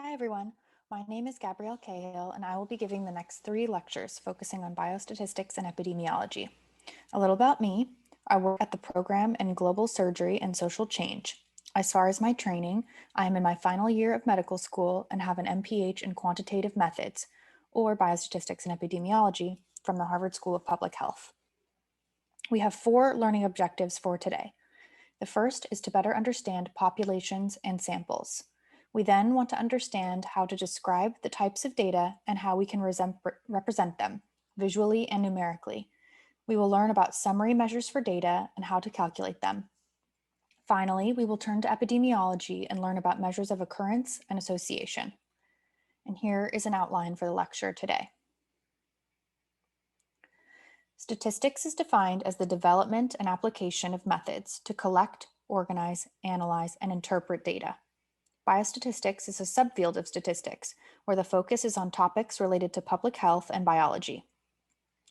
Hi everyone, my name is Gabrielle Cahill and I will be giving the next 3 lectures focusing on biostatistics and epidemiology. A little about me, I work at the program in global surgery and social change. As far as my training, I am in my final year of medical school and have an MPH in quantitative methods, or biostatistics and epidemiology, from the Harvard School of Public Health. We have 4 learning objectives for today. The first is to better understand populations and samples. We then want to understand how to describe the types of data and how we can represent them, visually and numerically. We will learn about summary measures for data and how to calculate them. Finally, we will turn to epidemiology and learn about measures of occurrence and association. And here is an outline for the lecture today. Statistics is defined as the development and application of methods to collect, organize, analyze, and interpret data. Biostatistics is a subfield of statistics, where the focus is on topics related to public health and biology.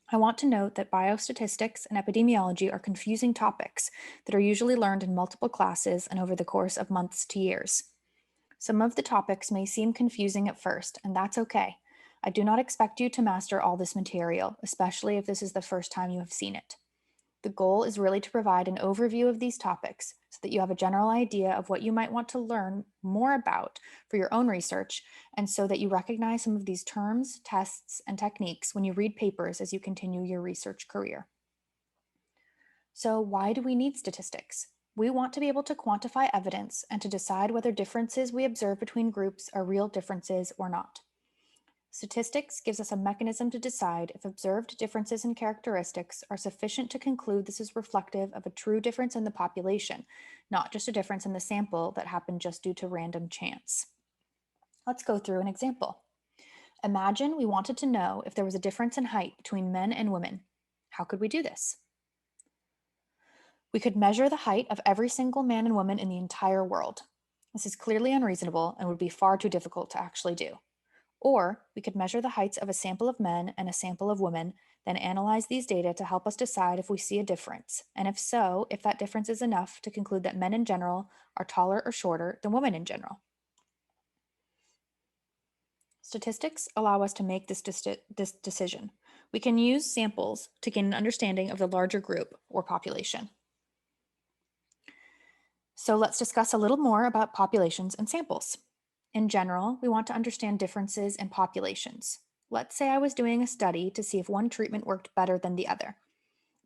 I want to note that biostatistics and epidemiology are confusing topics that are usually learned in multiple classes and over the course of months to years. Some of the topics may seem confusing at first, and that's okay. I do not expect you to master all this material, especially if this is the first time you have seen it. The goal is really to provide an overview of these topics so that you have a general idea of what you might want to learn more about for your own research, and so that you recognize some of these terms, tests, and techniques when you read papers as you continue your research career. So, why do we need statistics? We want to be able to quantify evidence and to decide whether differences we observe between groups are real differences or not. Statistics gives us a mechanism to decide if observed differences in characteristics are sufficient to conclude this is reflective of a true difference in the population, not just a difference in the sample that happened just due to random chance. Let's go through an example. Imagine we wanted to know if there was a difference in height between men and women. How could we do this? We could measure the height of every single man and woman in the entire world. This is clearly unreasonable and would be far too difficult to actually do. Or we could measure the heights of a sample of men and a sample of women, then analyze these data to help us decide if we see a difference, and if so, if that difference is enough to conclude that men in general are taller or shorter than women in general. Statistics allow us to make this decision. We can use samples to gain an understanding of the larger group or population. So let's discuss a little more about populations and samples. In general, we want to understand differences in populations. Let's say I was doing a study to see if one treatment worked better than the other.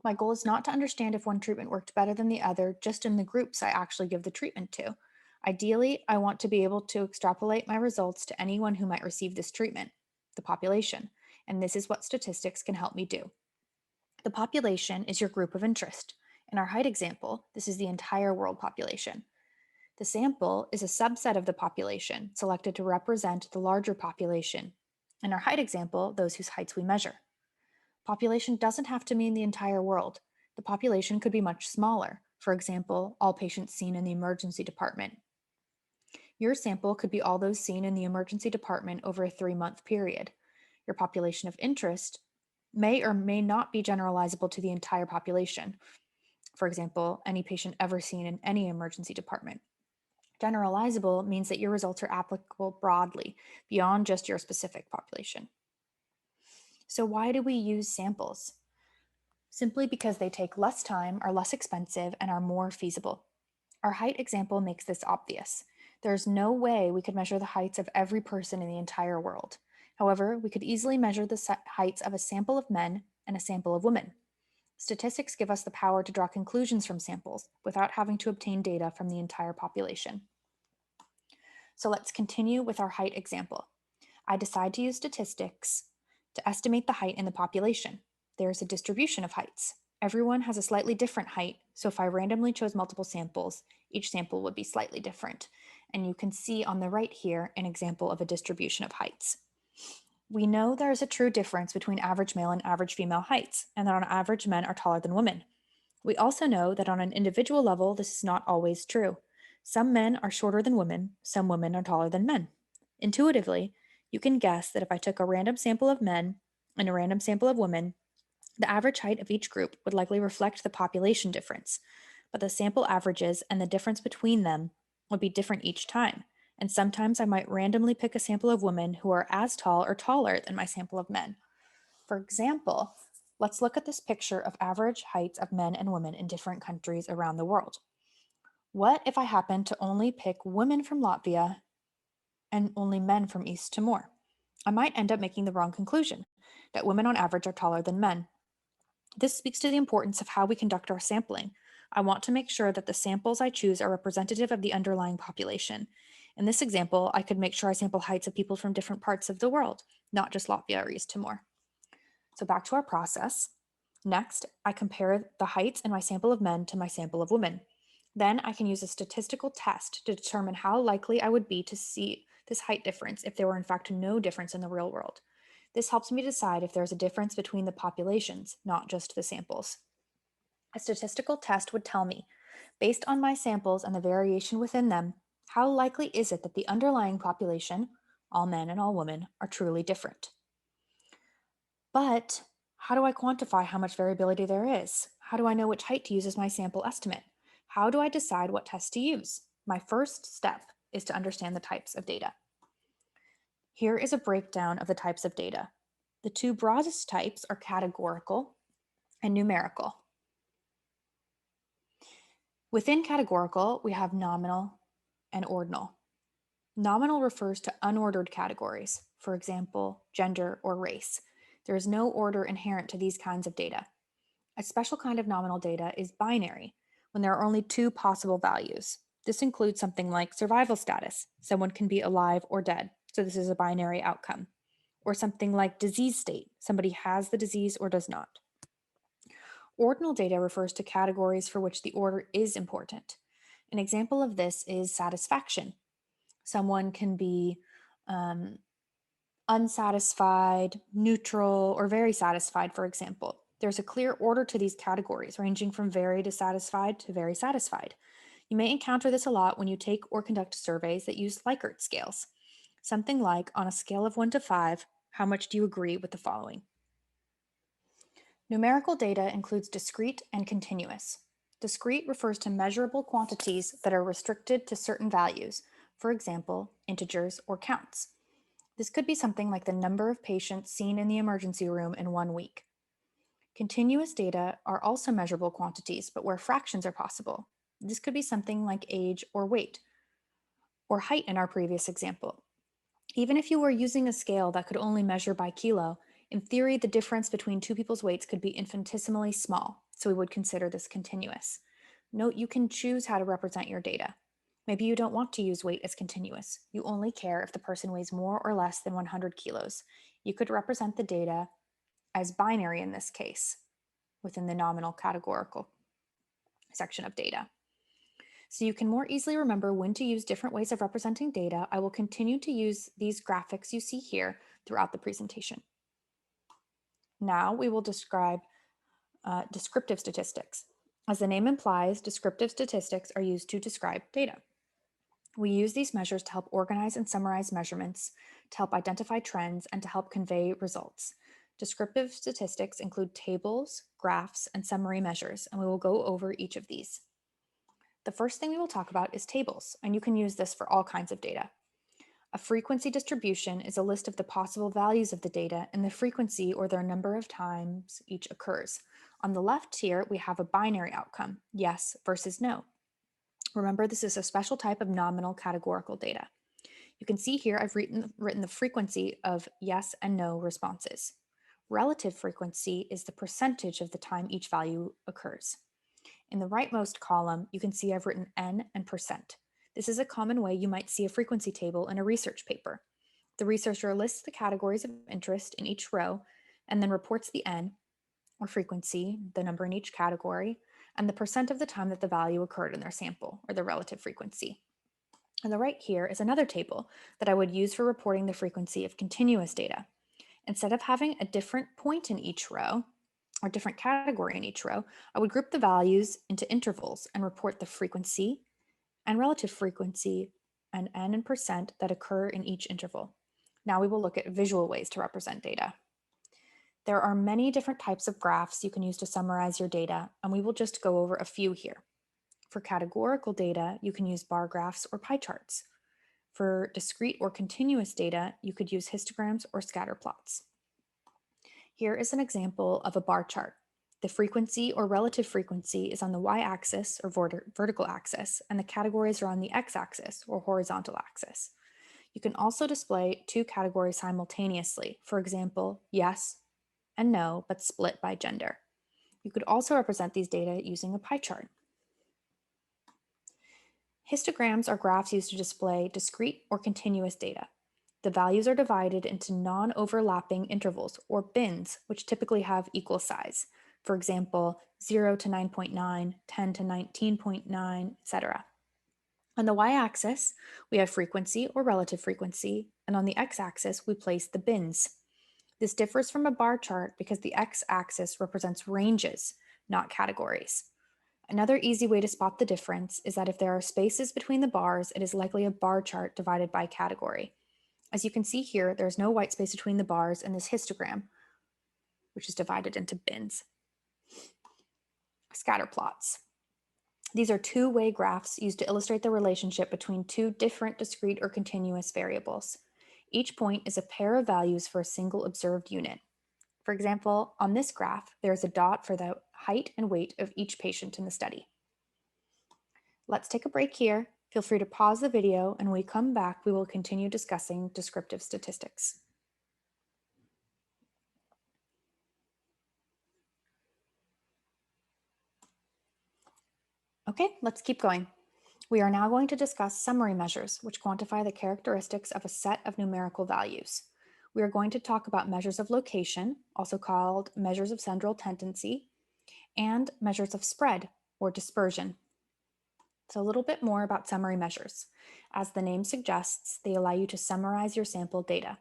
My goal is not to understand if one treatment worked better than the other just in the groups I actually give the treatment to. Ideally, I want to be able to extrapolate my results to anyone who might receive this treatment, the population, and this is what statistics can help me do. The population is your group of interest. In our height example, this is the entire world population. The sample is a subset of the population selected to represent the larger population. In our height example, those whose heights we measure. Population doesn't have to mean the entire world. The population could be much smaller. For example, all patients seen in the emergency department. Your sample could be all those seen in the emergency department over a 3-month period. Your population of interest may or may not be generalizable to the entire population. For example, any patient ever seen in any emergency department. Generalizable means that your results are applicable broadly, beyond just your specific population. So why do we use samples? Simply because they take less time, are less expensive, and are more feasible. Our height example makes this obvious. There's no way we could measure the heights of every person in the entire world. However, we could easily measure the heights of a sample of men and a sample of women. Statistics give us the power to draw conclusions from samples without having to obtain data from the entire population. So let's continue with our height example. I decide to use statistics to estimate the height in the population. There is a distribution of heights. Everyone has a slightly different height, so if I randomly chose multiple samples, each sample would be slightly different. And you can see on the right here an example of a distribution of heights. We know there is a true difference between average male and average female heights, and that on average men are taller than women. We also know that on an individual level, this is not always true. Some men are shorter than women, some women are taller than men. Intuitively, you can guess that if I took a random sample of men and a random sample of women, the average height of each group would likely reflect the population difference, but the sample averages and the difference between them would be different each time, And sometimes I might randomly pick a sample of women who are as tall or taller than my sample of men. For example, let's look at this picture of average heights of men and women in different countries around the world. What if I happen to only pick women from Latvia and only men from East Timor? I might end up making the wrong conclusion, that women on average are taller than men. This speaks to the importance of how we conduct our sampling. I want to make sure that the samples I choose are representative of the underlying population. In this example, I could make sure I sample heights of people from different parts of the world, not just Latvia or East Timor. So back to our process. Next, I compare the heights in my sample of men to my sample of women. Then I can use a statistical test to determine how likely I would be to see this height difference if there were in fact no difference in the real world. This helps me decide if there's a difference between the populations, not just the samples. A statistical test would tell me, based on my samples and the variation within them, how likely is it that the underlying population, all men and all women, are truly different. But how do I quantify how much variability there is? How do I know which height to use as my sample estimate? How do I decide what test to use? My first step is to understand the types of data. Here is a breakdown of the types of data. The two broadest types are categorical and numerical. Within categorical, we have nominal and ordinal. Nominal refers to unordered categories, for example, gender or race. There is no order inherent to these kinds of data. A special kind of nominal data is binary, when there are only two possible values. This includes something like survival status. Someone can be alive or dead, so this is a binary outcome. Or something like disease state. Somebody has the disease or does not. Ordinal data refers to categories for which the order is important. An example of this is satisfaction. Someone can be unsatisfied, neutral, or very satisfied, for example. There's a clear order to these categories, ranging from very dissatisfied to very satisfied. You may encounter this a lot when you take or conduct surveys that use Likert scales. Something like, on a scale of 1 to 5, how much do you agree with the following? Numerical data includes discrete and continuous. Discrete refers to measurable quantities that are restricted to certain values, for example, integers or counts. This could be something like the number of patients seen in the emergency room in 1 week. Continuous data are also measurable quantities, but where fractions are possible. This could be something like age or weight, or height in our previous example. Even if you were using a scale that could only measure by kilo, in theory, the difference between two people's weights could be infinitesimally small, so we would consider this continuous. Note you can choose how to represent your data. Maybe you don't want to use weight as continuous. You only care if the person weighs more or less than 100 kilos. You could represent the data as binary in this case, within the nominal categorical section of data. So you can more easily remember when to use different ways of representing data, I will continue to use these graphics you see here throughout the presentation. Now we will describe descriptive statistics. As the name implies, descriptive statistics are used to describe data. We use these measures to help organize and summarize measurements, to help identify trends, and to help convey results. Descriptive statistics include tables, graphs, and summary measures, and we will go over each of these. The first thing we will talk about is tables, and you can use this for all kinds of data. A frequency distribution is a list of the possible values of the data and the frequency or their number of times each occurs. On the left here, we have a binary outcome, yes versus no. Remember, this is a special type of nominal categorical data. You can see here I've written the frequency of yes and no responses. Relative frequency is the percentage of the time each value occurs. In the rightmost column, you can see I've written n and percent. This is a common way you might see a frequency table in a research paper. The researcher lists the categories of interest in each row and then reports the n, or frequency, the number in each category, and the percent of the time that the value occurred in their sample, or the relative frequency. On the right here is another table that I would use for reporting the frequency of continuous data. Instead of having a different point in each row, or different category in each row, I would group the values into intervals and report the frequency and relative frequency and n and percent that occur in each interval. Now we will look at visual ways to represent data. There are many different types of graphs you can use to summarize your data, and we will just go over a few here. For categorical data, you can use bar graphs or pie charts. For discrete or continuous data, you could use histograms or scatter plots. Here is an example of a bar chart. The frequency or relative frequency is on the y-axis or vertical axis, and the categories are on the x-axis or horizontal axis. You can also display two categories simultaneously, for example, yes and no, but split by gender. You could also represent these data using a pie chart. Histograms are graphs used to display discrete or continuous data. The values are divided into non-overlapping intervals, or bins, which typically have equal size. For example, 0 to 9.9, 10 to 19.9, etc. On the y-axis, we have frequency or relative frequency, and on the x-axis, we place the bins. This differs from a bar chart because the x-axis represents ranges, not categories. Another easy way to spot the difference is that if there are spaces between the bars, it is likely a bar chart divided by category. As you can see here, there's no white space between the bars in this histogram, which is divided into bins. Scatter plots. These are two-way graphs used to illustrate the relationship between two different discrete or continuous variables. Each point is a pair of values for a single observed unit. For example, on this graph, there is a dot for the height and weight of each patient in the study. Let's take a break here. Feel free to pause the video, and when we come back, we will continue discussing descriptive statistics. Okay, let's keep going. We are now going to discuss summary measures, which quantify the characteristics of a set of numerical values. We are going to talk about measures of location, also called measures of central tendency, and measures of spread or dispersion. So a little bit more about summary measures. As the name suggests, they allow you to summarize your sample data.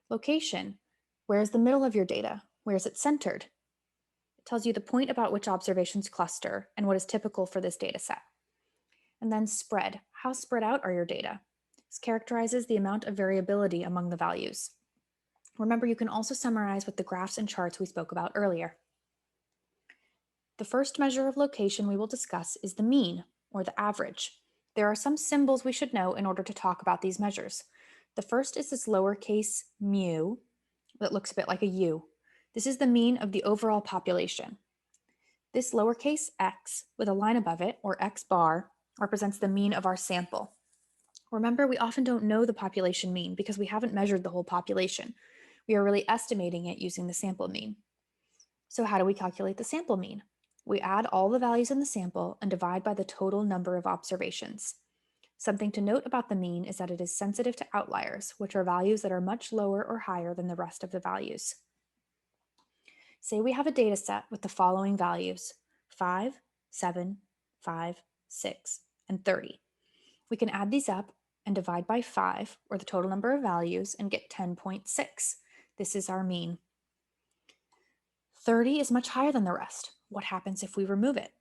Location, where is the middle of your data? Where is it centered? It tells you the point about which observations cluster and what is typical for this data set. And then spread, how spread out are your data? This characterizes the amount of variability among the values. Remember, you can also summarize with the graphs and charts we spoke about earlier. The first measure of location we will discuss is the mean, or the average. There are some symbols we should know in order to talk about these measures. The first is this lowercase mu that looks a bit like a U. This is the mean of the overall population. This lowercase x with a line above it, or x bar, represents the mean of our sample. Remember, we often don't know the population mean because we haven't measured the whole population. We are really estimating it using the sample mean. So how do we calculate the sample mean? We add all the values in the sample and divide by the total number of observations. Something to note about the mean is that it is sensitive to outliers, which are values that are much lower or higher than the rest of the values. Say we have a data set with the following values: 5, 7, 5, 6, and 30. We can add these up and divide by 5, or the total number of values, and get 10.6. This is our mean. 30 is much higher than the rest. What happens if we remove it?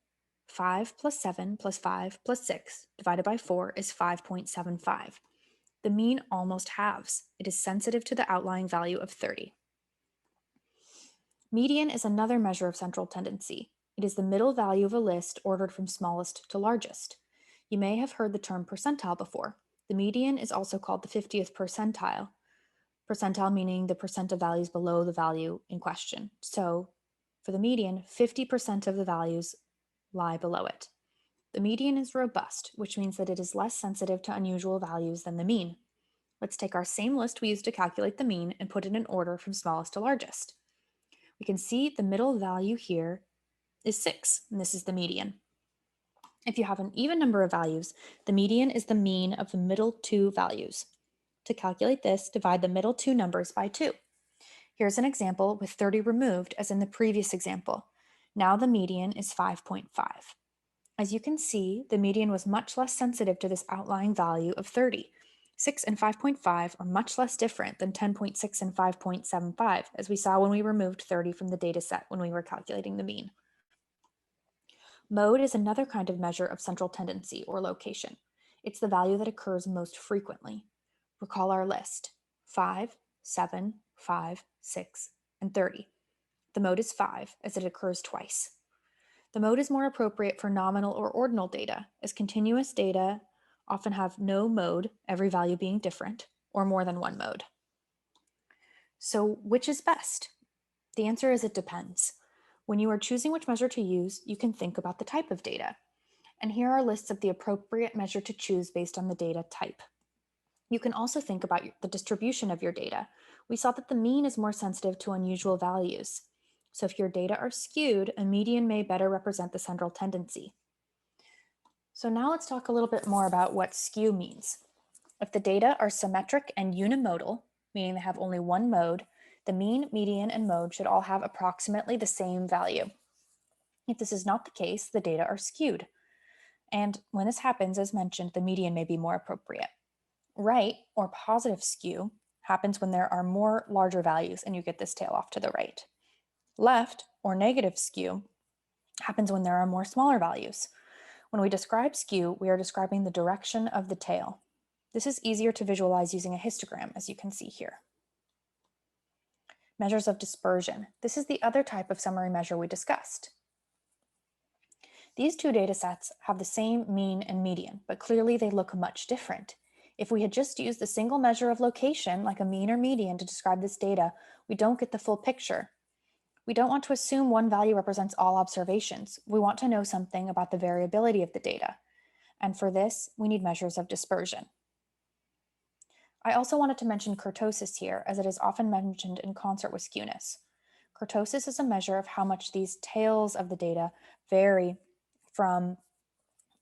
5 plus 7 plus 5 plus 6 divided by 4 is 5.75. The mean almost halves. It is sensitive to the outlying value of 30. Median is another measure of central tendency. It is the middle value of a list ordered from smallest to largest. You may have heard the term percentile before. The median is also called the 50th percentile. Percentile meaning the percent of values below the value in question. So for the median, 50% of the values lie below it. The median is robust, which means that it is less sensitive to unusual values than the mean. Let's take our same list we used to calculate the mean and put it in order from smallest to largest. We can see the middle value here is 6, and this is the median. If you have an even number of values, the median is the mean of the middle two values. To calculate this, divide the middle two numbers by 2. Here's an example with 30 removed as in the previous example. Now the median is 5.5. As you can see, the median was much less sensitive to this outlying value of 30. 6 and 5.5 are much less different than 10.6 and 5.75, as we saw when we removed 30 from the data set when we were calculating the mean. Mode is another kind of measure of central tendency or location. It's the value that occurs most frequently. Recall our list: 5, 7, 5, 6, and 30. The mode is 5, as it occurs twice. The mode is more appropriate for nominal or ordinal data, as continuous data often have no mode, every value being different, or more than one mode. So which is best? The answer is it depends. When you are choosing which measure to use, you can think about the type of data. And here are lists of the appropriate measure to choose based on the data type. You can also think about the distribution of your data. We saw that the mean is more sensitive to unusual values. So if your data are skewed, a median may better represent the central tendency. So now let's talk a little bit more about what skew means. If the data are symmetric and unimodal, meaning they have only one mode, the mean, median, and mode should all have approximately the same value. If this is not the case, the data are skewed. And when this happens, as mentioned, the median may be more appropriate. Right, or positive skew, happens when there are more larger values and you get this tail off to the right. Left, or negative skew, happens when there are more smaller values. When we describe skew, we are describing the direction of the tail. This is easier to visualize using a histogram, as you can see here. Measures of dispersion. This is the other type of summary measure we discussed. These two data sets have the same mean and median, but clearly they look much different. If we had just used the single measure of location, like a mean or median, to describe this data, we don't get the full picture. We don't want to assume one value represents all observations. We want to know something about the variability of the data. And for this, we need measures of dispersion. I also wanted to mention kurtosis here, as it is often mentioned in concert with skewness. Kurtosis is a measure of how much these tails of the data vary from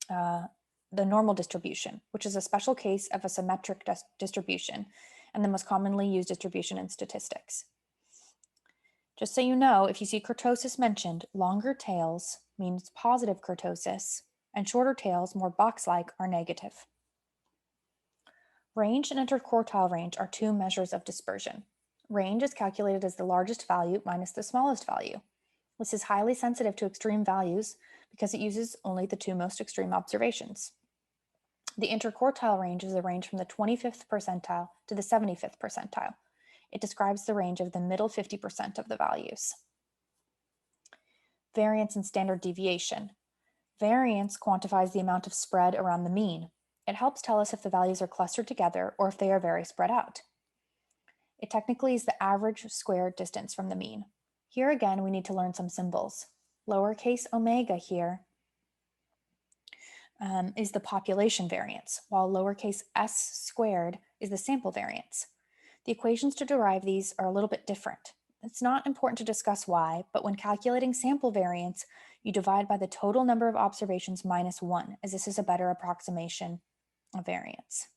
the normal distribution, which is a special case of a symmetric distribution and the most commonly used distribution in statistics. Just so you know, if you see kurtosis mentioned, longer tails means positive kurtosis, and shorter tails, more box-like, are negative. Range and interquartile range are two measures of dispersion. Range is calculated as the largest value minus the smallest value. This is highly sensitive to extreme values because it uses only the two most extreme observations. The interquartile range is a range from the 25th percentile to the 75th percentile. It describes the range of the middle 50% of the values. Variance and standard deviation. Variance quantifies the amount of spread around the mean. It helps tell us if the values are clustered together or if they are very spread out. It technically is the average squared distance from the mean. Here again, we need to learn some symbols. Lowercase omega here is the population variance, while lowercase s squared is the sample variance. The equations to derive these are a little bit different. It's not important to discuss why, but when calculating sample variance, you divide by the total number of observations minus 1, as this is a better approximation of variance.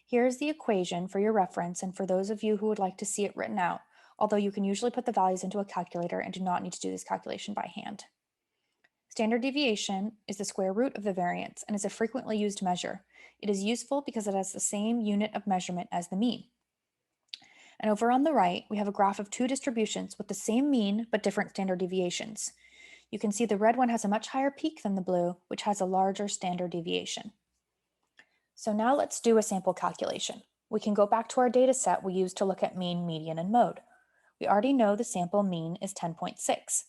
Here's the equation for your reference and for those of you who would like to see it written out, although you can usually put the values into a calculator and do not need to do this calculation by hand. Standard deviation is the square root of the variance and is a frequently used measure. It is useful because it has the same unit of measurement as the mean. And over on the right, we have a graph of two distributions with the same mean but different standard deviations. You can see the red one has a much higher peak than the blue, which has a larger standard deviation. So now let's do a sample calculation. We can go back to our data set we used to look at mean, median, and mode. We already know the sample mean is 10.6.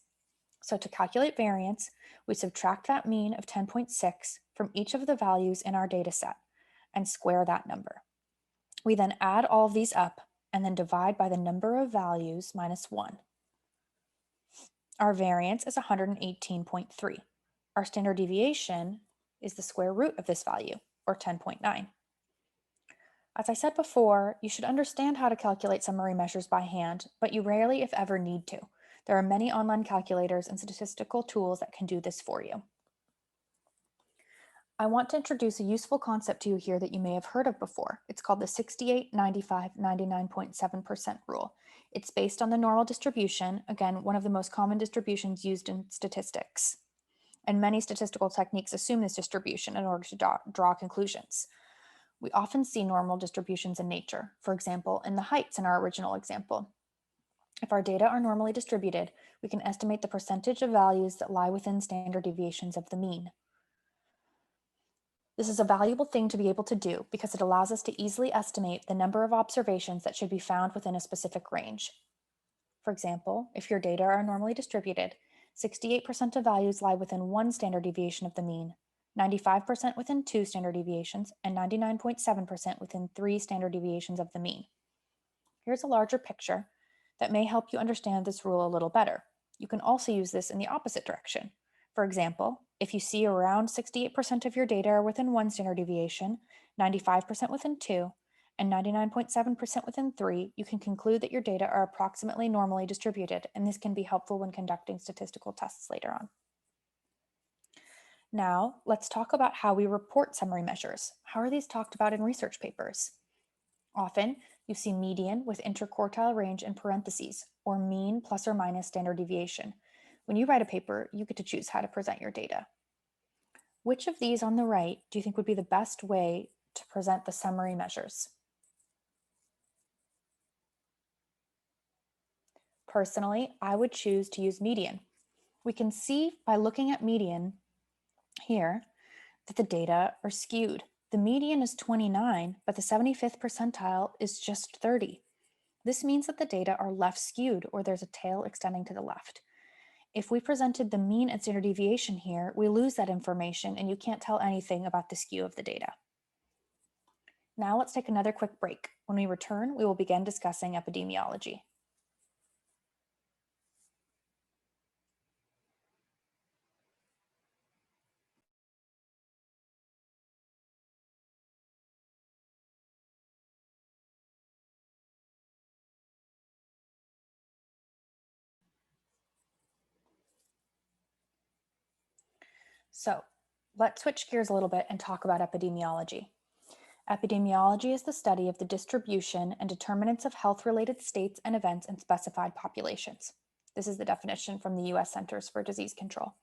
So to calculate variance, we subtract that mean of 10.6 from each of the values in our data set and square that number. We then add all of these up and then divide by the number of values minus 1. Our variance is 118.3. Our standard deviation is the square root of this value, or 10.9. As I said before, you should understand how to calculate summary measures by hand, but you rarely, if ever, need to. There are many online calculators and statistical tools that can do this for you. I want to introduce a useful concept to you here that you may have heard of before. It's called the 68, 95, 99.7% rule. It's based on the normal distribution, again, one of the most common distributions used in statistics. And many statistical techniques assume this distribution in order to draw conclusions. We often see normal distributions in nature, for example, in the heights in our original example. If our data are normally distributed, we can estimate the percentage of values that lie within standard deviations of the mean. This is a valuable thing to be able to do because it allows us to easily estimate the number of observations that should be found within a specific range. For example, if your data are normally distributed, 68% of values lie within one standard deviation of the mean, 95% within 2 standard deviations, and 99.7% within 3 standard deviations of the mean. Here's a larger picture that may help you understand this rule a little better. You can also use this in the opposite direction. For example, if you see around 68% of your data are within 1 standard deviation, 95% within 2, and 99.7% within 3, you can conclude that your data are approximately normally distributed, and this can be helpful when conducting statistical tests later on. Now, let's talk about how we report summary measures. How are these talked about in research papers? Often, you see median with interquartile range in parentheses, or mean plus or minus standard deviation. When you write a paper, you get to choose how to present your data. Which of these on the right do you think would be the best way to present the summary measures? Personally, I would choose to use median. We can see by looking at median here that the data are skewed. The median is 29, but the 75th percentile is just 30. This means that the data are left skewed, or there's a tail extending to the left. If we presented the mean and standard deviation here, we lose that information and you can't tell anything about the skew of the data. Now let's take another quick break. When we return, we will begin discussing epidemiology. So let's switch gears a little bit and talk about epidemiology. Epidemiology is the study of the distribution and determinants of health-related states and events in specified populations. This is the definition from the US Centers for Disease Control.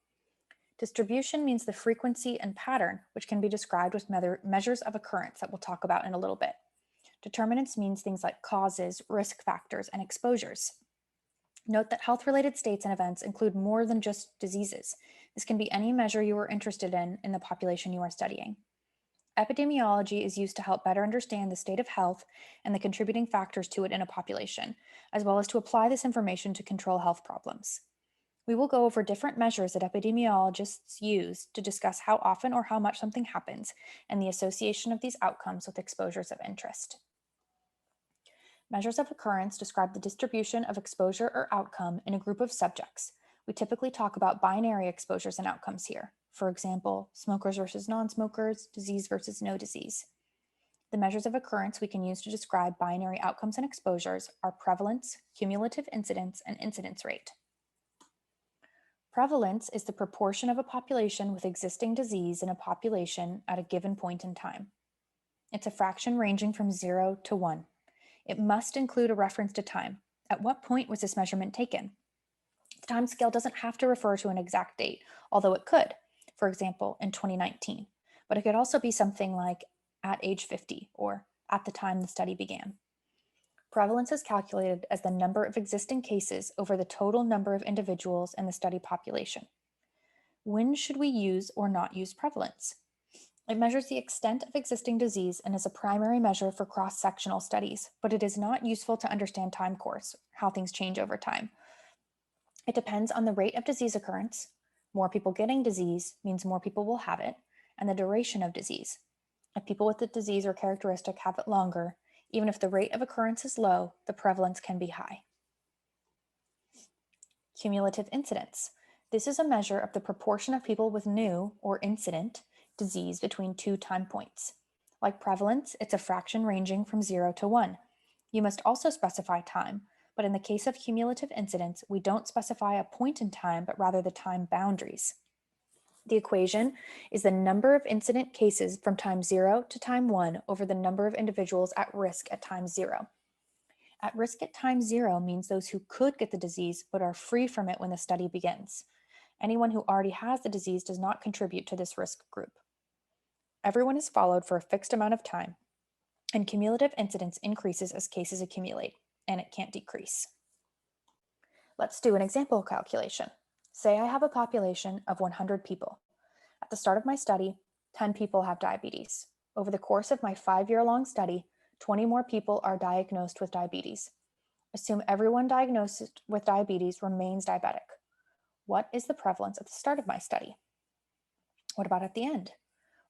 Distribution means the frequency and pattern, which can be described with measures of occurrence that we'll talk about in a little bit. Determinants means things like causes, risk factors, and exposures. Note that health-related states and events include more than just diseases. This can be any measure you are interested in the population you are studying. Epidemiology is used to help better understand the state of health and the contributing factors to it in a population, as well as to apply this information to control health problems. We will go over different measures that epidemiologists use to discuss how often or how much something happens and the association of these outcomes with exposures of interest. Measures of occurrence describe the distribution of exposure or outcome in a group of subjects. We typically talk about binary exposures and outcomes here. For example, smokers versus non-smokers, disease versus no disease. The measures of occurrence we can use to describe binary outcomes and exposures are prevalence, cumulative incidence, and incidence rate. Prevalence is the proportion of a population with existing disease in a population at a given point in time. It's a fraction ranging from 0 to 1. It must include a reference to time. At what point was this measurement taken? The time scale doesn't have to refer to an exact date, although it could, for example, in 2019. But it could also be something like at age 50 or at the time the study began. Prevalence is calculated as the number of existing cases over the total number of individuals in the study population. When should we use or not use prevalence? It measures the extent of existing disease and is a primary measure for cross-sectional studies, but it is not useful to understand time course, how things change over time. It depends on the rate of disease occurrence. More people getting disease means more people will have it, and the duration of disease. If people with the disease or characteristic have it longer, even if the rate of occurrence is low, the prevalence can be high. Cumulative incidence. This is a measure of the proportion of people with new or incident disease between two time points. Like prevalence, it's a fraction ranging from 0 to 1. You must also specify time, but in the case of cumulative incidence, we don't specify a point in time, but rather the time boundaries. The equation is the number of incident cases from time 0 to time 1 over the number of individuals at risk at time 0. At risk at time 0 means those who could get the disease but are free from it when the study begins. Anyone who already has the disease does not contribute to this risk group. Everyone is followed for a fixed amount of time, and cumulative incidence increases as cases accumulate, and it can't decrease. Let's do an example calculation. Say I have a population of 100 people. At the start of my study, 10 people have diabetes. Over the course of my 5-year-long study, 20 more people are diagnosed with diabetes. Assume everyone diagnosed with diabetes remains diabetic. What is the prevalence at the start of my study? What about at the end?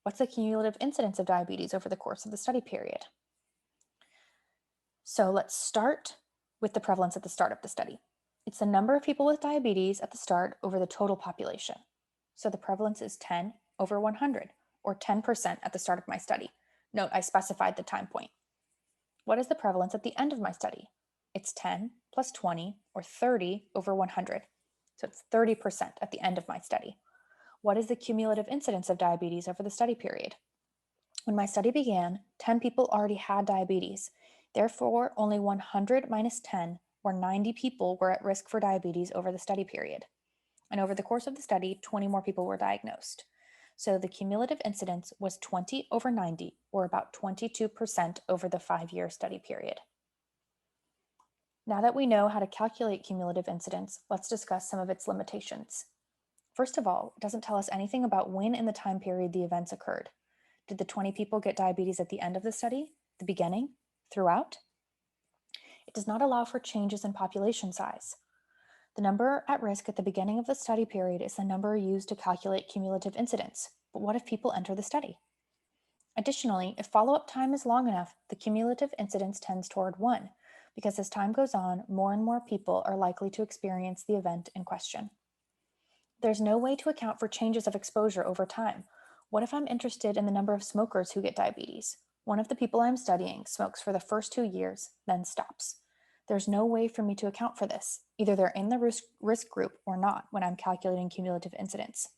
What's the cumulative incidence of diabetes over the course of the study period? So let's start with the prevalence at the start of the study. It's the number of people with diabetes at the start over the total population. So the prevalence is 10 over 100, or 10% at the start of my study. Note, I specified the time point. What is the prevalence at the end of my study? It's 10 plus 20, or 30 over 100. So it's 30% at the end of my study. What is the cumulative incidence of diabetes over the study period? When my study began, 10 people already had diabetes. Therefore, only 100 minus 10, or 90 people, were at risk for diabetes over the study period. And over the course of the study, 20 more people were diagnosed. So the cumulative incidence was 20 over 90, or about 22% over the 5-year study period. Now that we know how to calculate cumulative incidence, let's discuss some of its limitations. First of all, it doesn't tell us anything about when in the time period the events occurred. Did the 20 people get diabetes at the end of the study, the beginning, throughout? It does not allow for changes in population size. The number at risk at the beginning of the study period is the number used to calculate cumulative incidence. But what if people enter the study? Additionally, if follow-up time is long enough, the cumulative incidence tends toward 1, because as time goes on, more and more people are likely to experience the event in question. There's no way to account for changes of exposure over time. What if I'm interested in the number of smokers who get diabetes? One of the people I'm studying smokes for the first 2 years, then stops. There's no way for me to account for this. Either they're in the risk group or not when I'm calculating cumulative incidence.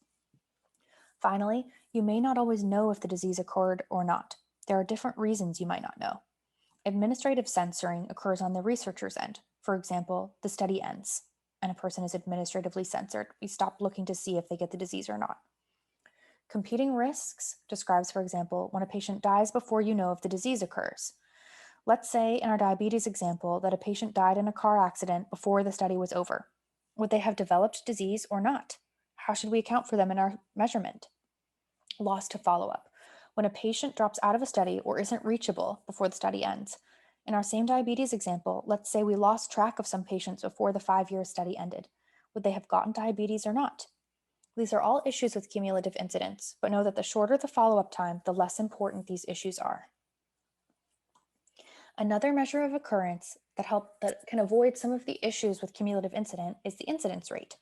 Finally, you may not always know if the disease occurred or not. There are different reasons you might not know. Administrative censoring occurs on the researcher's end. For example, the study ends and a person is administratively censored. We stop looking to see if they get the disease or not. Competing risks describes, for example, when a patient dies before you know if the disease occurs. Let's say in our diabetes example that a patient died in a car accident before the study was over. Would they have developed disease or not? How should we account for them in our measurement? Loss to follow-up. When a patient drops out of a study or isn't reachable before the study ends. In our same diabetes example, let's say we lost track of some patients before the 5-year study ended. Would they have gotten diabetes or not? These are all issues with cumulative incidence, but know that the shorter the follow-up time, the less important these issues are. Another measure of occurrence that can avoid some of the issues with cumulative incidence is the incidence rate.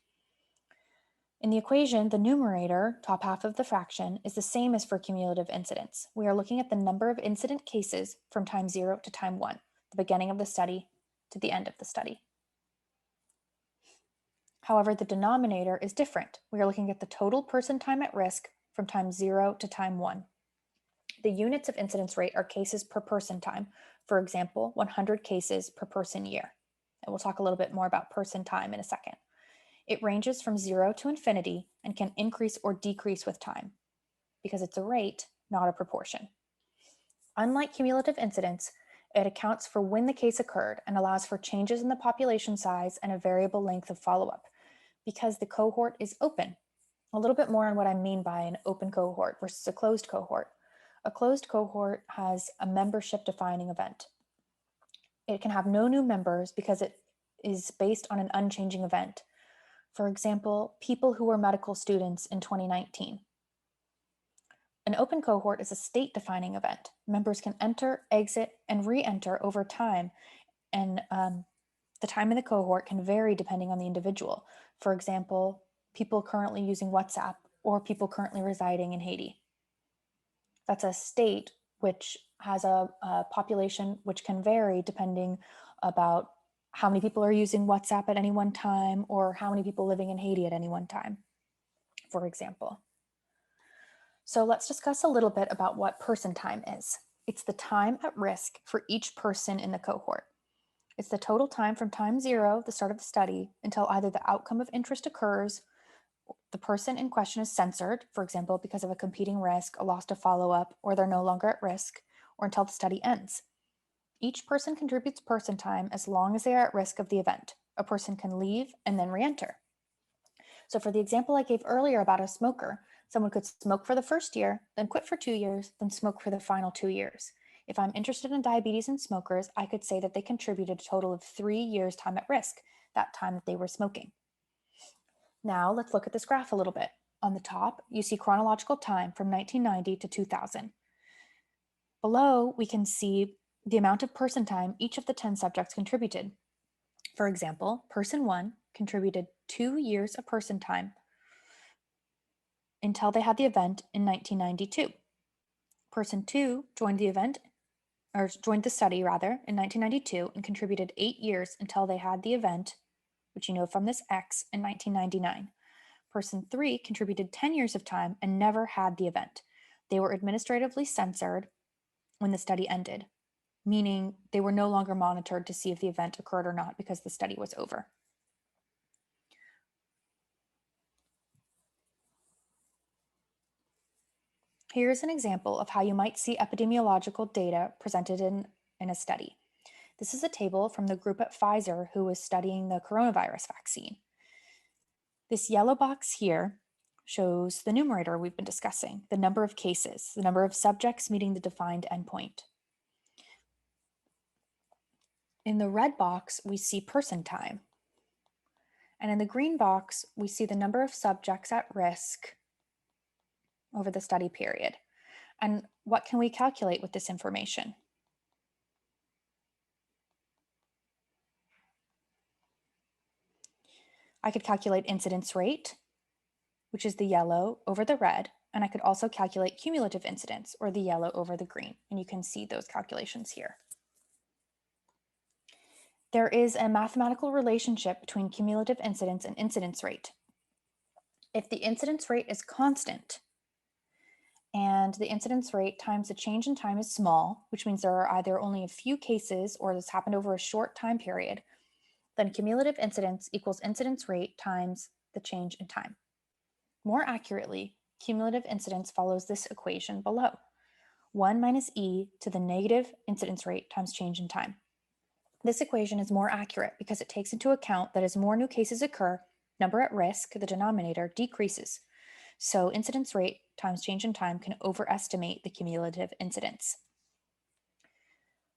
In the equation, the numerator, top half of the fraction, is the same as for cumulative incidence. We are looking at the number of incident cases from time 0 to time 1, the beginning of the study to the end of the study. However, the denominator is different. We are looking at the total person time at risk from time 0 to time 1. The units of incidence rate are cases per person time. For example, 100 cases per person year. And we'll talk a little bit more about person time in a second. It ranges from 0 to infinity and can increase or decrease with time because it's a rate, not a proportion. Unlike cumulative incidence, it accounts for when the case occurred and allows for changes in the population size and a variable length of follow-up because the cohort is open. A little bit more on what I mean by an open cohort versus a closed cohort. A closed cohort has a membership defining event. It can have no new members because it is based on an unchanging event. For example, people who were medical students in 2019. An open cohort is a state-defining event. Members can enter, exit, and re-enter over time, and the time in the cohort can vary depending on the individual. For example, people currently using WhatsApp or people currently residing in Haiti. That's a state which has a population which can vary depending about how many people are using WhatsApp at any one time or how many people living in Haiti at any one time, for example. So let's discuss a little bit about what person time is. It's the time at risk for each person in the cohort. It's the total time from time 0, the start of the study, until either the outcome of interest occurs, the person in question is censored, for example, because of a competing risk, a loss to follow-up, or they're no longer at risk, or until the study ends. Each person contributes person time as long as they are at risk of the event. A person can leave and then re-enter. So for the example I gave earlier about a smoker, someone could smoke for the first year, then quit for 2 years, then smoke for the final 2 years. If I'm interested in diabetes in smokers, I could say that they contributed a total of 3 years time at risk, that time that they were smoking. Now let's look at this graph a little bit. On the top, you see chronological time from 1990 to 2000. Below, we can see the amount of person time each of the 10 subjects contributed. For example, person 1 contributed 2 years of person time until they had the event in 1992. Person 2 joined the study in 1992 and contributed 8 years until they had the event, which you know from this X, in 1999. Person 3 contributed 10 years of time and never had the event. They were administratively censored when the study ended, meaning they were no longer monitored to see if the event occurred or not because the study was over. Here's an example of how you might see epidemiological data presented in a study. This is a table from the group at Pfizer who was studying the coronavirus vaccine. This yellow box here shows the numerator we've been discussing, the number of cases, the number of subjects meeting the defined endpoint. In the red box, we see person time. And in the green box, we see the number of subjects at risk over the study period. And what can we calculate with this information? I could calculate incidence rate, which is the yellow over the red, and I could also calculate cumulative incidence, or the yellow over the green, and you can see those calculations here. There is a mathematical relationship between cumulative incidence and incidence rate. If the incidence rate is constant, and the incidence rate times the change in time is small, which means there are either only a few cases or this happened over a short time period, then cumulative incidence equals incidence rate times the change in time. More accurately, cumulative incidence follows this equation below, 1 minus e to the negative incidence rate times change in time. This equation is more accurate because it takes into account that as more new cases occur, number at risk, the denominator, decreases. So incidence rate times change in time can overestimate the cumulative incidence.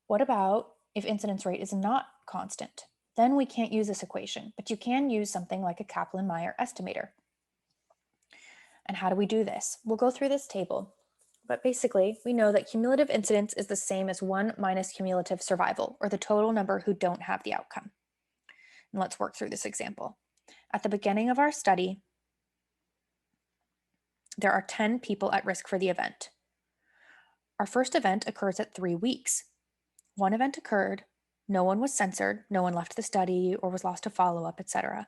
What about if incidence rate is not constant? Then we can't use this equation, but you can use something like a Kaplan-Meier estimator. And how do we do this? We'll go through this table, but basically we know that cumulative incidence is the same as 1 minus cumulative survival, or the total number who don't have the outcome. And let's work through this example. At the beginning of our study, there are 10 people at risk for the event. Our first event occurs at 3 weeks. One event occurred, no one was censored, no one left the study or was lost to follow-up, etc.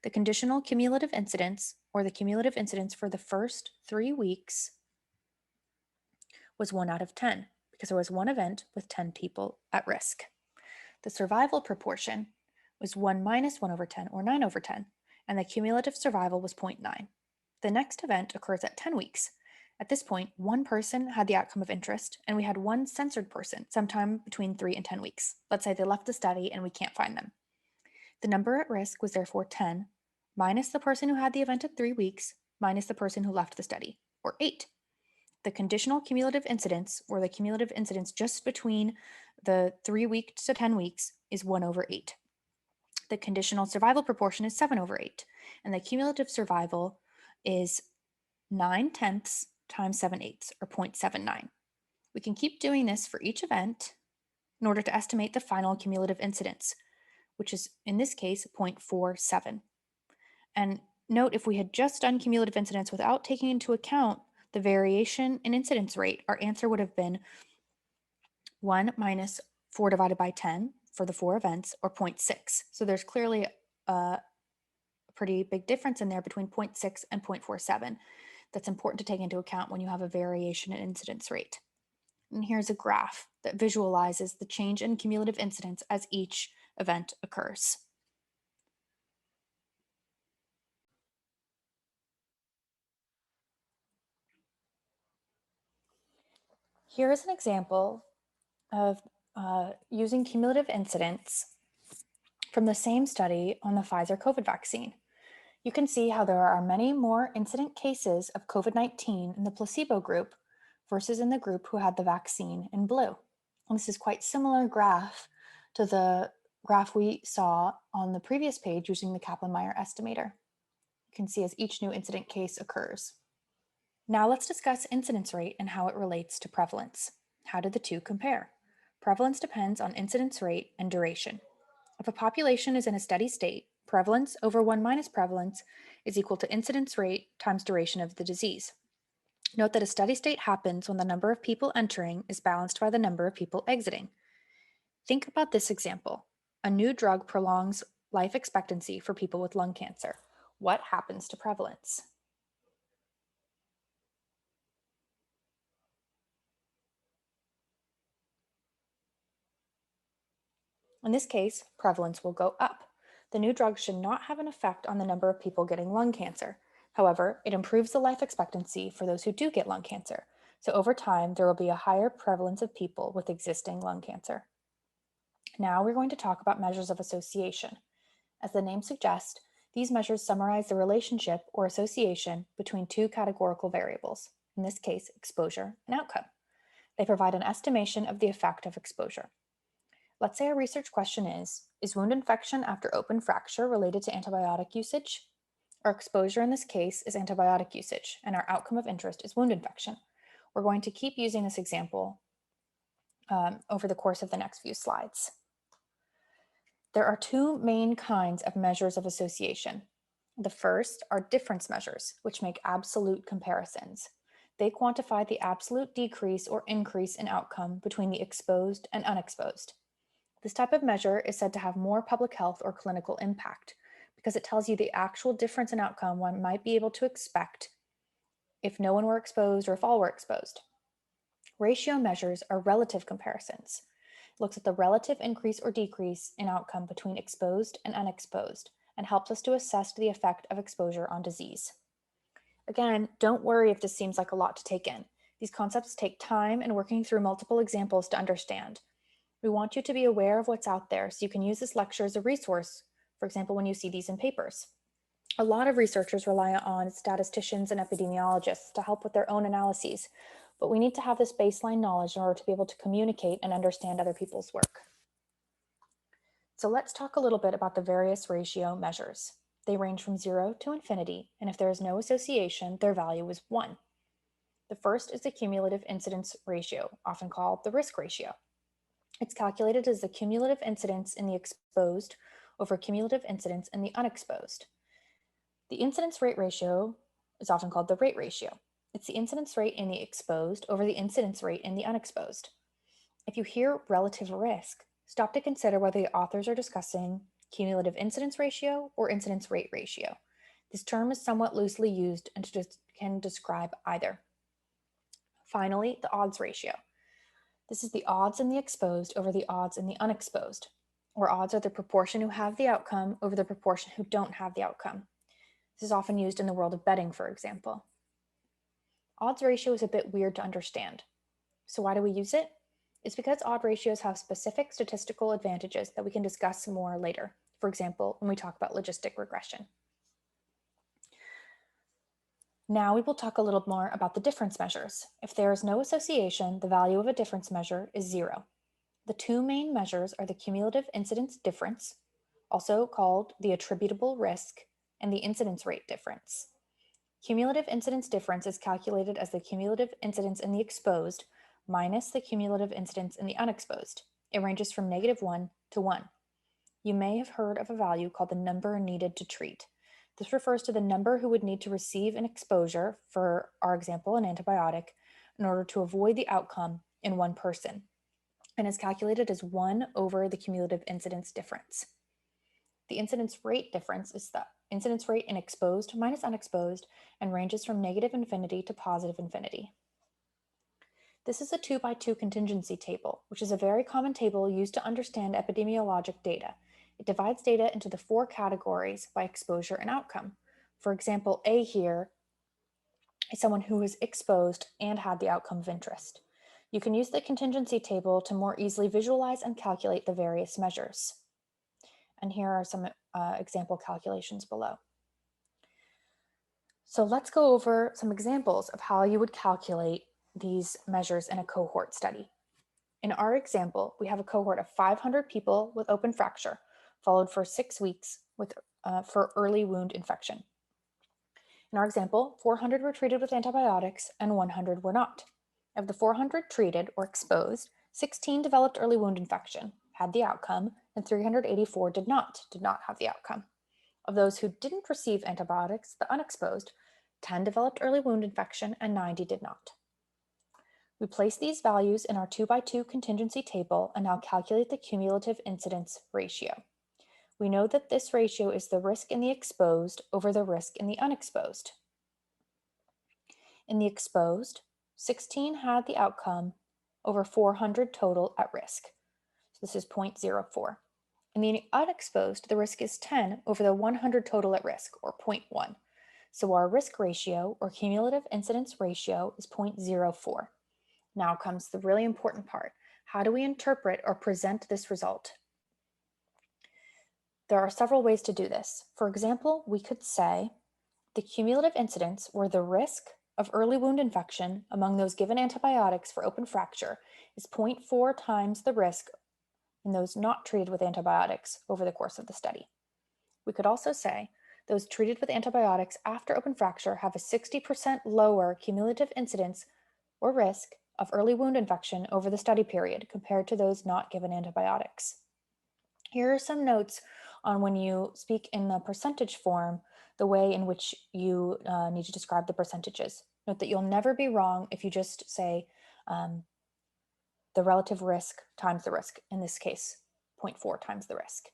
The conditional cumulative incidence, or the cumulative incidence for the first 3 weeks, was 1 out of 10, because there was one event with 10 people at risk. The survival proportion was 1 minus 1 over 10, or 9 over 10, and the cumulative survival was 0.9. The next event occurs at 10 weeks. At this point, one person had the outcome of interest, and we had one censored person sometime between 3 and 10 weeks. Let's say they left the study and we can't find them. The number at risk was therefore 10, minus the person who had the event at 3 weeks, minus the person who left the study, or 8. The conditional cumulative incidence, or the cumulative incidence just between the 3 weeks to 10 weeks, is 1 over 8. The conditional survival proportion is 7 over 8, and the cumulative survival is 9/10 times 7/8, or 0.79. We can keep doing this for each event in order to estimate the final cumulative incidence, which is, in this case, 0.47. And note, if we had just done cumulative incidence without taking into account the variation in incidence rate, our answer would have been 1 minus 4 divided by 10 for the 4 events, or 0.6. So there's clearly a pretty big difference in there between 0.6 and 0.47. That's important to take into account when you have a variation in incidence rate. And here's a graph that visualizes the change in cumulative incidence as each event occurs. Here is an example of using cumulative incidence from the same study on the Pfizer COVID vaccine. You can see how there are many more incident cases of COVID-19 in the placebo group versus in the group who had the vaccine in blue. And this is quite similar graph to the graph we saw on the previous page using the Kaplan-Meier estimator. You can see as each new incident case occurs. Now let's discuss incidence rate and how it relates to prevalence. How do the two compare? Prevalence depends on incidence rate and duration. If a population is in a steady state, prevalence over 1 minus prevalence is equal to incidence rate times duration of the disease. Note that a steady state happens when the number of people entering is balanced by the number of people exiting. Think about this example. A new drug prolongs life expectancy for people with lung cancer. What happens to prevalence? In this case, prevalence will go up. The new drug should not have an effect on the number of people getting lung cancer. However, it improves the life expectancy for those who do get lung cancer. So over time, there will be a higher prevalence of people with existing lung cancer. Now we're going to talk about measures of association. As the name suggests, these measures summarize the relationship or association between two categorical variables, in this case, exposure and outcome. They provide an estimation of the effect of exposure. Let's say our research question is wound infection after open fracture related to antibiotic usage? Our exposure in this case is antibiotic usage, and our outcome of interest is wound infection. We're going to keep using this example over the course of the next few slides. There are two main kinds of measures of association. The first are difference measures, which make absolute comparisons. They quantify the absolute decrease or increase in outcome between the exposed and unexposed. This type of measure is said to have more public health or clinical impact because it tells you the actual difference in outcome one might be able to expect if no one were exposed or if all were exposed. Ratio measures are relative comparisons. It looks at the relative increase or decrease in outcome between exposed and unexposed and helps us to assess the effect of exposure on disease. Again, don't worry if this seems like a lot to take in. These concepts take time and working through multiple examples to understand. We want you to be aware of what's out there so you can use this lecture as a resource, for example, when you see these in papers. A lot of researchers rely on statisticians and epidemiologists to help with their own analyses, but we need to have this baseline knowledge in order to be able to communicate and understand other people's work. So let's talk a little bit about the various ratio measures. They range from 0 to infinity, and if there is no association, their value is 1. The first is the cumulative incidence ratio, often called the risk ratio. It's calculated as the cumulative incidence in the exposed over cumulative incidence in the unexposed. The incidence rate ratio is often called the rate ratio. It's the incidence rate in the exposed over the incidence rate in the unexposed. If you hear relative risk, stop to consider whether the authors are discussing cumulative incidence ratio or incidence rate ratio. This term is somewhat loosely used and can describe either. Finally, the odds ratio. This is the odds in the exposed over the odds in the unexposed, where odds are the proportion who have the outcome over the proportion who don't have the outcome. This is often used in the world of betting, for example. Odds ratio is a bit weird to understand. So why do we use it? It's because odd ratios have specific statistical advantages that we can discuss more later. For example, when we talk about logistic regression. Now we will talk a little more about the difference measures. If there is no association, the value of a difference measure is 0. The two main measures are the cumulative incidence difference, also called the attributable risk, and the incidence rate difference. Cumulative incidence difference is calculated as the cumulative incidence in the exposed minus the cumulative incidence in the unexposed. It ranges from -1 to 1. You may have heard of a value called the number needed to treat. This refers to the number who would need to receive an exposure, for our example, an antibiotic, in order to avoid the outcome in one person, and is calculated as 1 over the cumulative incidence difference. The incidence rate difference is the incidence rate in exposed minus unexposed and ranges from -infinity to +infinity. This is a 2x2 contingency table, which is a very common table used to understand epidemiologic data. It divides data into the 4 categories by exposure and outcome. For example, A here is someone who is exposed and had the outcome of interest. You can use the contingency table to more easily visualize and calculate the various measures. And here are some example calculations below. So let's go over some examples of how you would calculate these measures in a cohort study. In our example, we have a cohort of 500 people with open fracture, followed for 6 weeks for early wound infection. In our example, 400 were treated with antibiotics and 100 were not. Of the 400 treated or exposed, 16 developed early wound infection, had the outcome, and 384 did not have the outcome. Of those who didn't receive antibiotics, the unexposed, 10 developed early wound infection and 90 did not. We place these values in our 2x2 contingency table and now calculate the cumulative incidence ratio. We know that this ratio is the risk in the exposed over the risk in the unexposed. In the exposed, 16 had the outcome over 400 total at risk. So this is 0.04. In the unexposed, the risk is 10 over the 100 total at risk, or 0.1. So our risk ratio, or cumulative incidence ratio, is 0.04. Now comes the really important part. How do we interpret or present this result? There are several ways to do this. For example, we could say the cumulative incidence, or the risk of early wound infection among those given antibiotics for open fracture, is 0.4 times the risk in those not treated with antibiotics over the course of the study. We could also say those treated with antibiotics after open fracture have a 60% lower cumulative incidence or risk of early wound infection over the study period compared to those not given antibiotics. Here are some notes on when you speak in the percentage form, the way in which you need to describe the percentages. Note that you'll never be wrong if you just say the relative risk times the risk, in this case, 0.4 times the risk.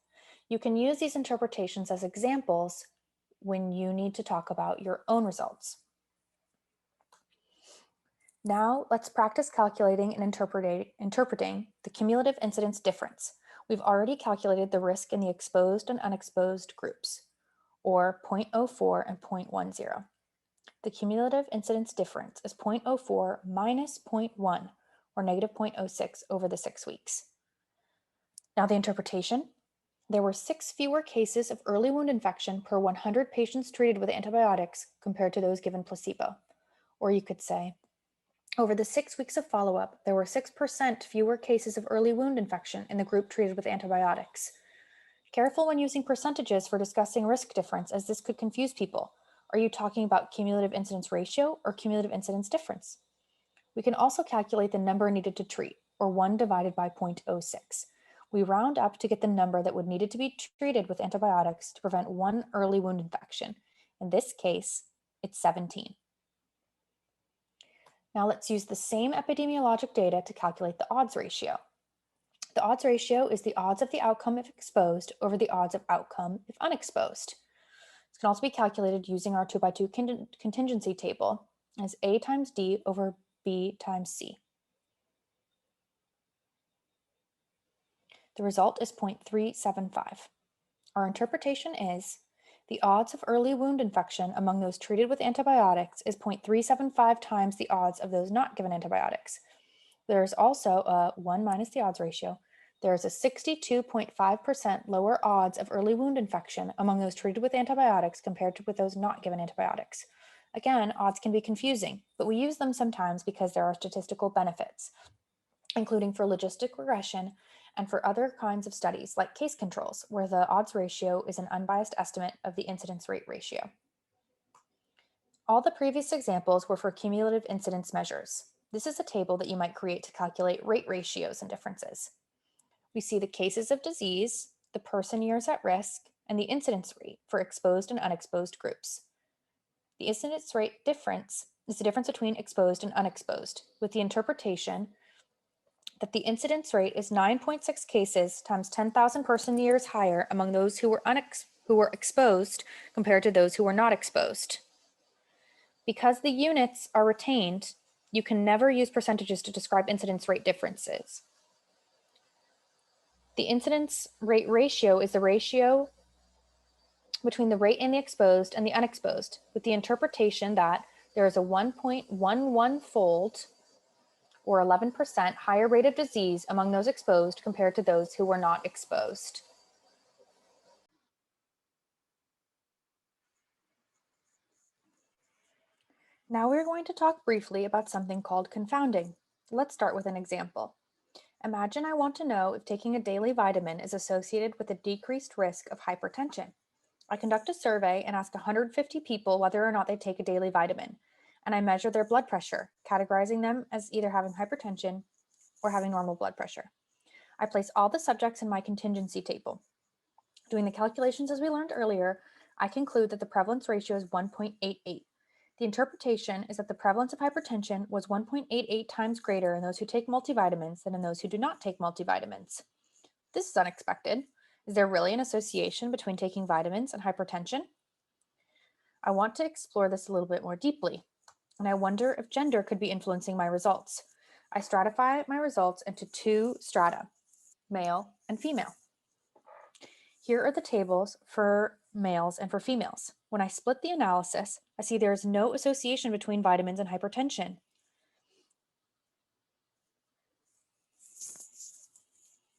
You can use these interpretations as examples when you need to talk about your own results. Now let's practice calculating and interpreting the cumulative incidence difference. We've already calculated the risk in the exposed and unexposed groups, or 0.04 and 0.10. The cumulative incidence difference is 0.04 minus 0.1, or negative 0.06 over the 6 weeks. Now the interpretation. There were 6 fewer cases of early wound infection per 100 patients treated with antibiotics compared to those given placebo. Or you could say, over the 6 weeks of follow-up, there were 6% fewer cases of early wound infection in the group treated with antibiotics. Careful when using percentages for discussing risk difference, as this could confuse people. Are you talking about cumulative incidence ratio or cumulative incidence difference? We can also calculate the number needed to treat, or 1 divided by 0.06. We round up to get the number that would needed to be treated with antibiotics to prevent 1 early wound infection. In this case, it's 17. Now let's use the same epidemiologic data to calculate the odds ratio. The odds ratio is the odds of the outcome if exposed over the odds of outcome if unexposed. This can also be calculated using our 2x2 contingency table as A times D over B times C. The result is 0.375. Our interpretation is the odds of early wound infection among those treated with antibiotics is 0.375 times the odds of those not given antibiotics. There's also a 1 minus the odds ratio. There's a 62.5% lower odds of early wound infection among those treated with antibiotics compared to with those not given antibiotics. Again, odds can be confusing, but we use them sometimes because there are statistical benefits, including for logistic regression and for other kinds of studies like case controls, where the odds ratio is an unbiased estimate of the incidence rate ratio. All the previous examples were for cumulative incidence measures. This is a table that you might create to calculate rate ratios and differences. We see the cases of disease, the person years at risk, and the incidence rate for exposed and unexposed groups. The incidence rate difference is the difference between exposed and unexposed, with the interpretation that the incidence rate is 9.6 cases times 10,000 person years higher among those who were exposed compared to those who were not exposed. Because the units are retained, you can never use percentages to describe incidence rate differences. The incidence rate ratio is the ratio between the rate in the exposed and the unexposed, with the interpretation that there is a 1.11-fold or 11% higher rate of disease among those exposed compared to those who were not exposed. Now we're going to talk briefly about something called confounding. Let's start with an example. Imagine I want to know if taking a daily vitamin is associated with a decreased risk of hypertension. I conduct a survey and ask 150 people whether or not they take a daily vitamin, and I measure their blood pressure, categorizing them as either having hypertension or having normal blood pressure. I place all the subjects in my contingency table. Doing the calculations as we learned earlier, I conclude that the prevalence ratio is 1.88. The interpretation is that the prevalence of hypertension was 1.88 times greater in those who take multivitamins than in those who do not take multivitamins. This is unexpected. Is there really an association between taking vitamins and hypertension? I want to explore this a little bit more deeply, and I wonder if gender could be influencing my results. I stratify my results into two strata, male and female. Here are the tables for males and for females. When I split the analysis, I see there is no association between vitamins and hypertension.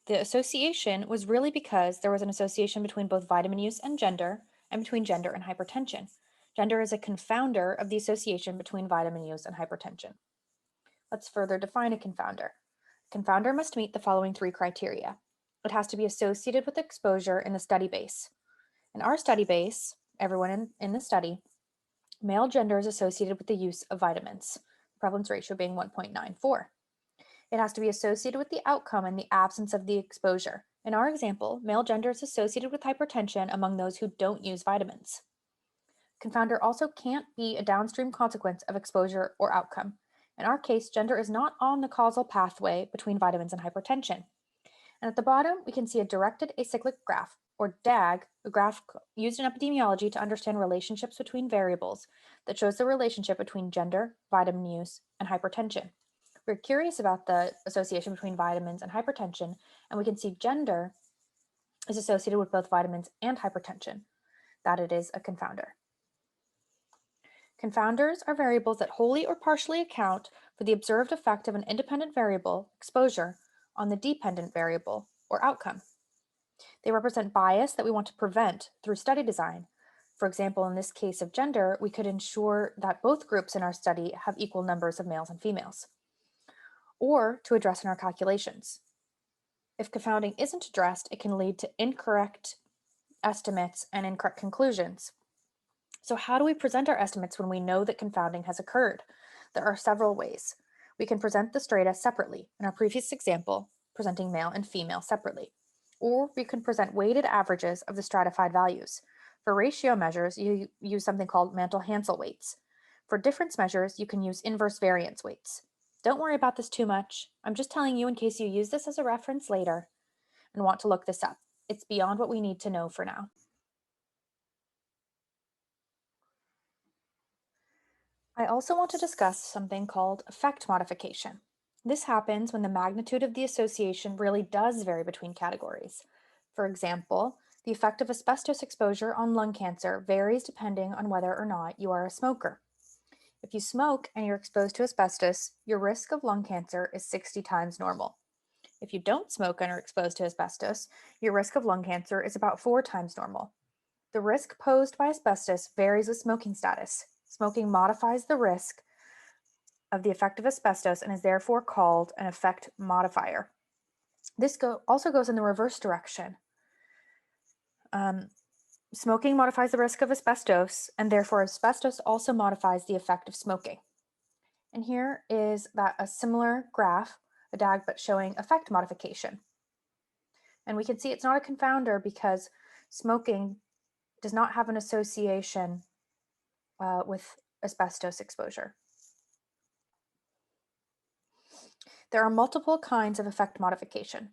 The association was really because there was an association between both vitamin use and between gender and hypertension. Gender is a confounder of the association between vitamin use and hypertension. Let's further define a confounder. A confounder must meet the following three criteria. It has to be associated with exposure in the study base. In our study base, everyone in the study, male gender is associated with the use of vitamins, prevalence ratio being 1.94. It has to be associated with the outcome in the absence of the exposure. In our example, male gender is associated with hypertension among those who don't use vitamins. Confounder also can't be a downstream consequence of exposure or outcome. In our case, gender is not on the causal pathway between vitamins and hypertension. And at the bottom, we can see a directed acyclic graph, or DAG, a graph used in epidemiology to understand relationships between variables that shows the relationship between gender, vitamin use, and hypertension. We're curious about the association between vitamins and hypertension, and we can see gender is associated with both vitamins and hypertension, that it is a confounder. Confounders are variables that wholly or partially account for the observed effect of an independent variable, exposure, on the dependent variable, or outcome. They represent bias that we want to prevent through study design. For example, in this case of gender, we could ensure that both groups in our study have equal numbers of males and females, or to address in our calculations. If confounding isn't addressed, it can lead to incorrect estimates and incorrect conclusions. So how do we present our estimates when we know that confounding has occurred? There are several ways. We can present the strata separately, in our previous example, presenting male and female separately. Or we can present weighted averages of the stratified values. For ratio measures, you use something called Mantel-Hansel weights. For difference measures, you can use inverse variance weights. Don't worry about this too much. I'm just telling you in case you use this as a reference later and want to look this up. It's beyond what we need to know for now. I also want to discuss something called effect modification. This happens when the magnitude of the association really does vary between categories. For example, the effect of asbestos exposure on lung cancer varies depending on whether or not you are a smoker. If you smoke and you're exposed to asbestos, your risk of lung cancer is 60 times normal. If you don't smoke and are exposed to asbestos, your risk of lung cancer is about 4 times normal. The risk posed by asbestos varies with smoking status. Smoking modifies the risk of the effect of asbestos and is therefore called an effect modifier. This also goes in the reverse direction. Smoking modifies the risk of asbestos, and therefore asbestos also modifies the effect of smoking. And here is a similar graph, a DAG, but showing effect modification. And we can see it's not a confounder because smoking does not have an association with asbestos exposure. There are multiple kinds of effect modification.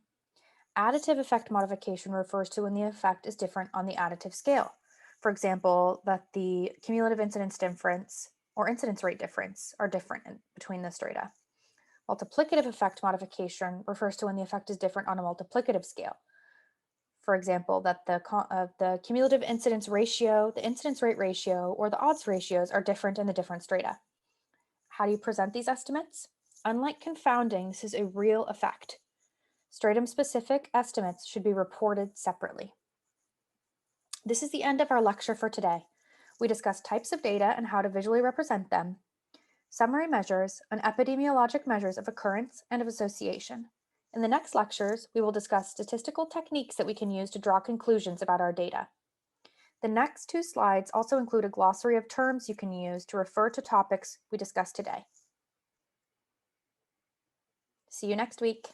Additive effect modification refers to when the effect is different on the additive scale. For example, that the cumulative incidence difference or incidence rate difference are different between the strata. Multiplicative effect modification refers to when the effect is different on a multiplicative scale. For example, that the cumulative incidence ratio, the incidence rate ratio, or the odds ratios are different in the different strata. How do you present these estimates? Unlike confounding, this is a real effect. Stratum-specific estimates should be reported separately. This is the end of our lecture for today. We discussed types of data and how to visually represent them, summary measures, and epidemiologic measures of occurrence and of association. In the next lectures, we will discuss statistical techniques that we can use to draw conclusions about our data. The next two slides also include a glossary of terms you can use to refer to topics we discussed today. See you next week.